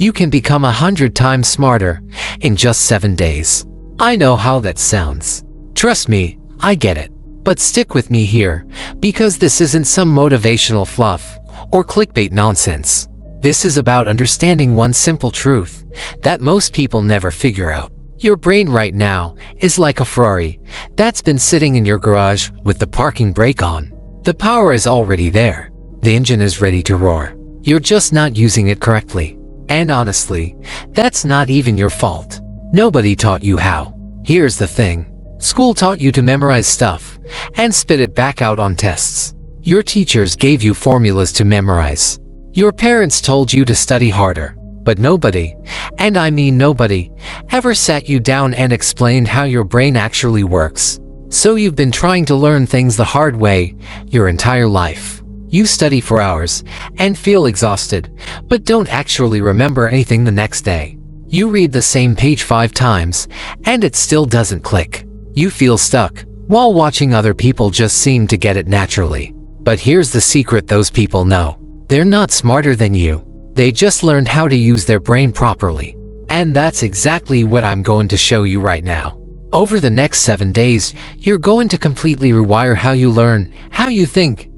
you can become 100 times smarter in just 7 days. I know how that sounds. Trust me, I get it. But stick with me here, because this isn't some motivational fluff or clickbait nonsense. This is about understanding one simple truth that most people never figure out. Your brain right now is like a Ferrari that's been sitting in your garage with the parking brake on. The power is already there. The engine is ready to roar. You're just not using it correctly. And honestly, that's not even your fault. Nobody taught you how. Here's the thing. School taught you to memorize stuff and spit it back out on tests. Your teachers gave you formulas to memorize. Your parents told you to study harder. But nobody, and I mean nobody, ever sat you down and explained how your brain actually works. So you've been trying to learn things the hard way your entire life. You study for hours and feel exhausted, but don't actually remember anything the next day. You read the same page 5 times, and it still doesn't click. You feel stuck, while watching other people just seem to get it naturally. But here's the secret those people know. They're not smarter than you. They just learned how to use their brain properly. And that's exactly what I'm going to show you right now. Over the next 7 days, you're going to completely rewire how you learn, how you think,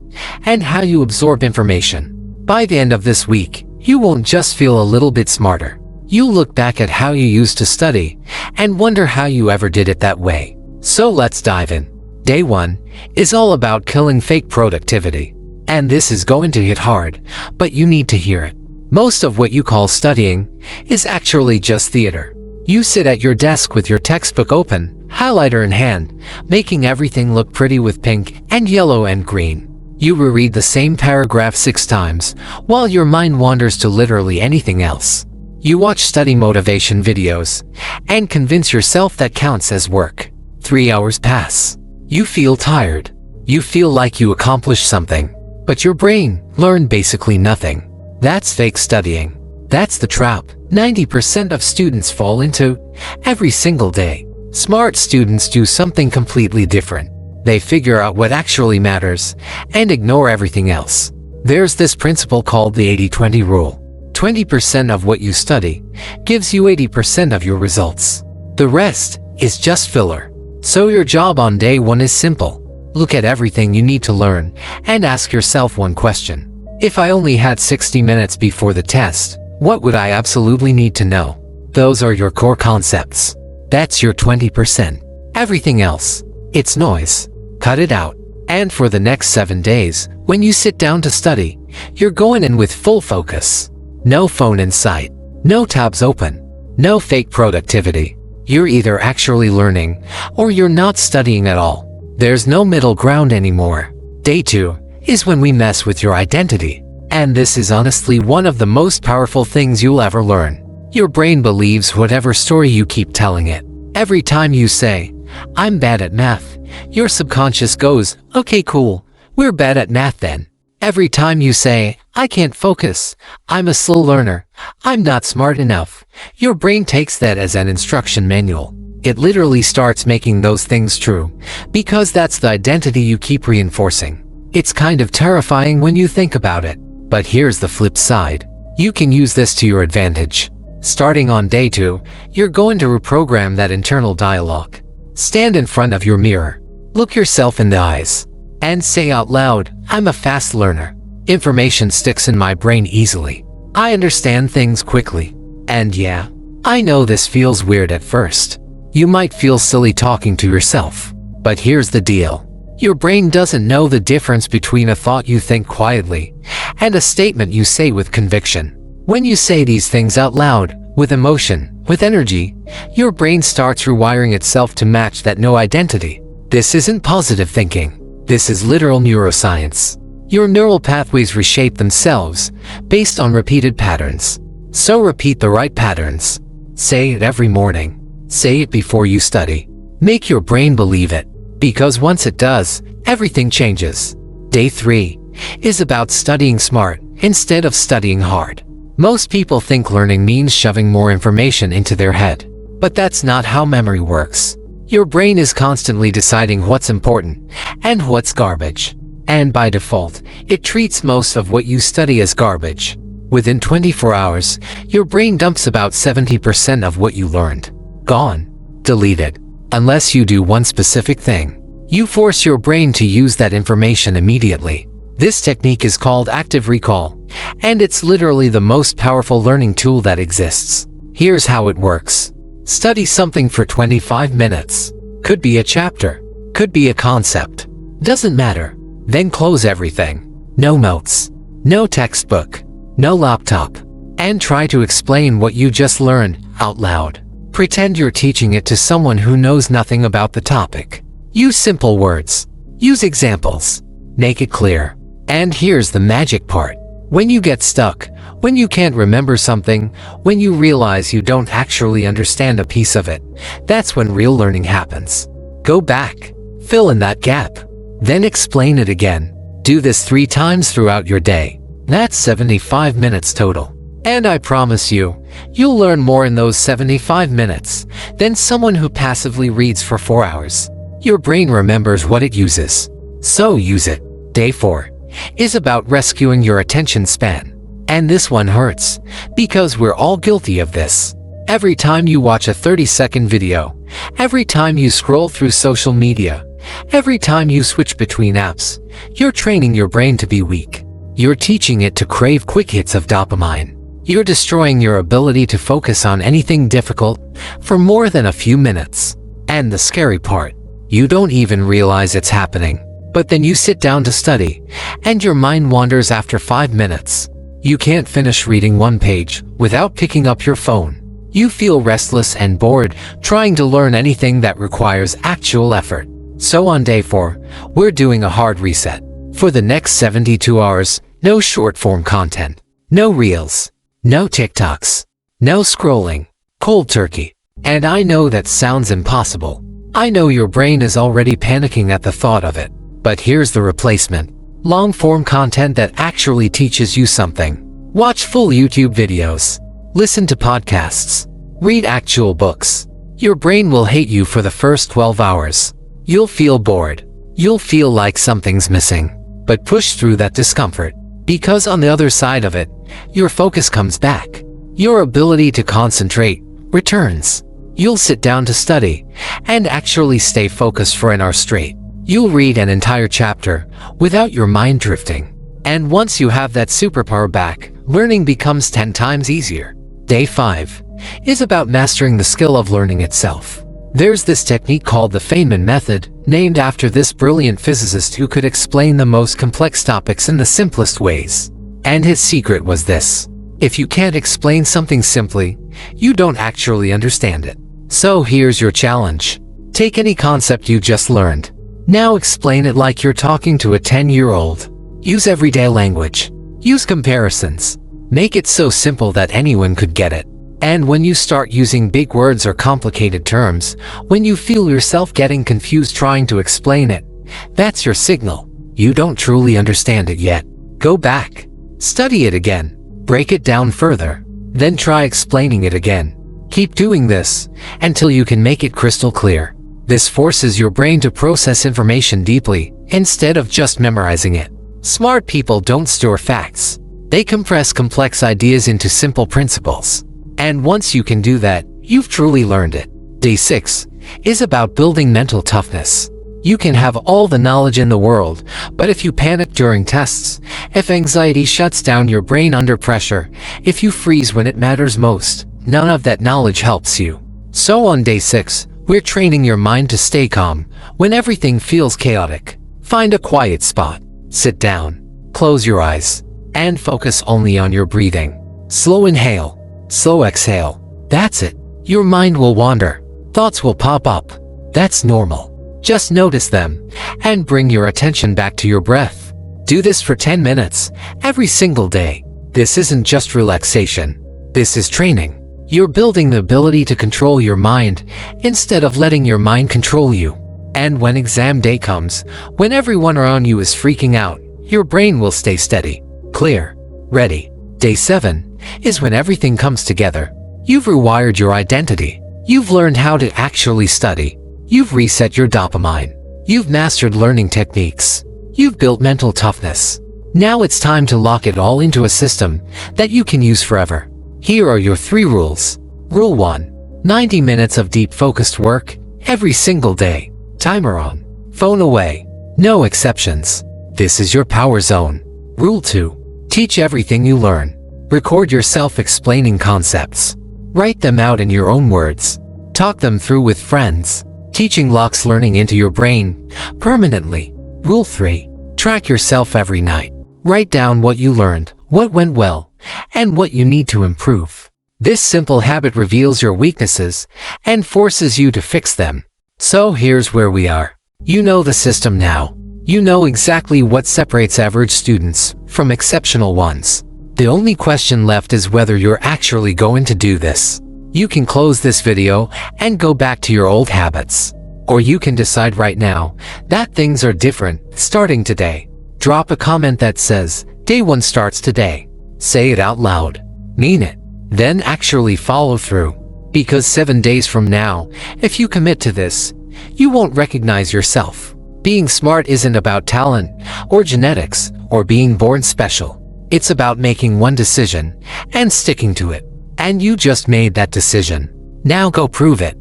and how you absorb information. By the end of this week, you won't just feel a little bit smarter. You'll look back at how you used to study and wonder how you ever did it that way. So let's dive in. Day 1 is all about killing fake productivity. And this is going to hit hard, but you need to hear it. Most of what you call studying is actually just theater. You sit at your desk with your textbook open, highlighter in hand, making everything look pretty with pink and yellow and green. You reread the same paragraph 6 times, while your mind wanders to literally anything else. You watch study motivation videos and convince yourself that counts as work. 3 hours pass. You feel tired. You feel like you accomplished something, but your brain learned basically nothing. That's fake studying. That's the trap 90% of students fall into every single day. Smart students do something completely different. They figure out what actually matters and ignore everything else. There's this principle called the 80-20 rule. 20% of what you study gives you 80% of your results. The rest is just filler. So your job on day 1 is simple. Look at everything you need to learn and ask yourself one question. If I only had 60 minutes before the test, what would I absolutely need to know? Those are your core concepts. That's your 20%. Everything else, it's noise. Cut it out. And for the next 7 days, when you sit down to study, you're going in with full focus. No phone in sight. No tabs open. No fake productivity. You're either actually learning, or you're not studying at all. There's no middle ground anymore. Day 2 is when we mess with your identity. And this is honestly one of the most powerful things you'll ever learn. Your brain believes whatever story you keep telling it. Every time you say, "I'm bad at math," your subconscious goes, "Okay, cool, we're bad at math then." Every time you say, "I can't focus, I'm a slow learner, I'm not smart enough," your brain takes that as an instruction manual. It literally starts making those things true, because that's the identity you keep reinforcing. It's kind of terrifying when you think about it. But here's the flip side. You can use this to your advantage. Starting on day 2, you're going to reprogram that internal dialogue. Stand in front of your mirror. Look yourself in the eyes. And say out loud, "I'm a fast learner. Information sticks in my brain easily. I understand things quickly." And yeah, I know this feels weird at first. You might feel silly talking to yourself. But here's the deal. Your brain doesn't know the difference between a thought you think quietly and a statement you say with conviction. When you say these things out loud, with emotion, with energy, your brain starts rewiring itself to match that new identity. This isn't positive thinking. This is literal neuroscience. Your neural pathways reshape themselves based on repeated patterns. So repeat the right patterns. Say it every morning. Say it before you study. Make your brain believe it. Because once it does, everything changes. Day 3 is about studying smart instead of studying hard. Most people think learning means shoving more information into their head. But that's not how memory works. Your brain is constantly deciding what's important and what's garbage. And by default, it treats most of what you study as garbage. Within 24 hours, your brain dumps about 70% of what you learned. Gone. Deleted. Unless you do one specific thing. You force your brain to use that information immediately. This technique is called active recall, and it's literally the most powerful learning tool that exists. Here's how it works. Study something for 25 minutes. Could be a chapter. Could be a concept. Doesn't matter. Then close everything. No notes. No textbook. No laptop. And try to explain what you just learned out loud. Pretend you're teaching it to someone who knows nothing about the topic. Use simple words. Use examples. Make it clear. And here's the magic part. When you get stuck, when you can't remember something, when you realize you don't actually understand a piece of it, that's when real learning happens. Go back. Fill in that gap. Then explain it again. Do this 3 times throughout your day. That's 75 minutes total. And I promise you, you'll learn more in those 75 minutes than someone who passively reads for 4 hours. Your brain remembers what it uses. So use it. Day 4 is about rescuing your attention span. And this one hurts, because we're all guilty of this. Every time you watch a 30-second video, every time you scroll through social media, every time you switch between apps, you're training your brain to be weak. You're teaching it to crave quick hits of dopamine. You're destroying your ability to focus on anything difficult for more than a few minutes. And the scary part, you don't even realize it's happening. But then you sit down to study, and your mind wanders after 5 minutes. You can't finish reading 1 page without picking up your phone. You feel restless and bored trying to learn anything that requires actual effort. So on day 4, we're doing a hard reset. For the next 72 hours, no short-form content, no reels, no TikToks, no scrolling, cold turkey. And I know that sounds impossible. I know your brain is already panicking at the thought of it. But here's the replacement. Long-form content that actually teaches you something. Watch full YouTube videos. Listen to podcasts. Read actual books. Your brain will hate you for the first 12 hours. You'll feel bored. You'll feel like something's missing. But push through that discomfort. Because on the other side of it, your focus comes back. Your ability to concentrate returns. You'll sit down to study and actually stay focused for an hour straight. You'll read an entire chapter without your mind drifting. And once you have that superpower back, learning becomes 10 times easier. Day 5 is about mastering the skill of learning itself. There's this technique called the Feynman method, named after this brilliant physicist who could explain the most complex topics in the simplest ways. And his secret was this: if you can't explain something simply, you don't actually understand it. So here's your challenge. Take any concept you just learned. Now explain it like you're talking to a 10-year-old. Use everyday language. Use comparisons. Make it so simple that anyone could get it. And when you start using big words or complicated terms, when you feel yourself getting confused trying to explain it, that's your signal. You don't truly understand it yet. Go back. Study it again. Break it down further. Then try explaining it again. Keep doing this until you can make it crystal clear. This forces your brain to process information deeply, instead of just memorizing it. Smart people don't store facts. They compress complex ideas into simple principles. And once you can do that, you've truly learned it. Day 6 is about building mental toughness. You can have all the knowledge in the world, but if you panic during tests, if anxiety shuts down your brain under pressure, if you freeze when it matters most, none of that knowledge helps you. So on day 6, we're training your mind to stay calm when everything feels chaotic. Find a quiet spot. Sit down. Close your eyes. And focus only on your breathing. Slow inhale. Slow exhale. That's it. Your mind will wander. Thoughts will pop up. That's normal. Just notice them and bring your attention back to your breath. Do this for 10 minutes every single day. This isn't just relaxation. This is training. You're building the ability to control your mind instead of letting your mind control you. And when exam day comes, when everyone around you is freaking out, your brain will stay steady, clear, ready. Day 7 is when everything comes together. You've rewired your identity. You've learned how to actually study. You've reset your dopamine. You've mastered learning techniques. You've built mental toughness. Now it's time to lock it all into a system that you can use forever. Here are your 3 rules. Rule 1. 90 minutes of deep focused work every single day. Timer on. Phone away. No exceptions. This is your power zone. Rule 2. Teach everything you learn. Record yourself explaining concepts. Write them out in your own words. Talk them through with friends. Teaching locks learning into your brain permanently. Rule 3. Track yourself every night. Write down what you learned, what went well, and what you need to improve. This simple habit reveals your weaknesses and forces you to fix them. So here's where we are. You know the system now. You know exactly what separates average students from exceptional ones. The only question left is whether you're actually going to do this. You can close this video and go back to your old habits. Or you can decide right now that things are different starting today. Drop a comment that says, Day 1 starts today. Say it out loud. Mean it. Then actually follow through. Because 7 days from now, if you commit to this, you won't recognize yourself. Being smart isn't about talent or genetics or being born special. It's about making one decision and sticking to it. And you just made that decision. Now go prove it.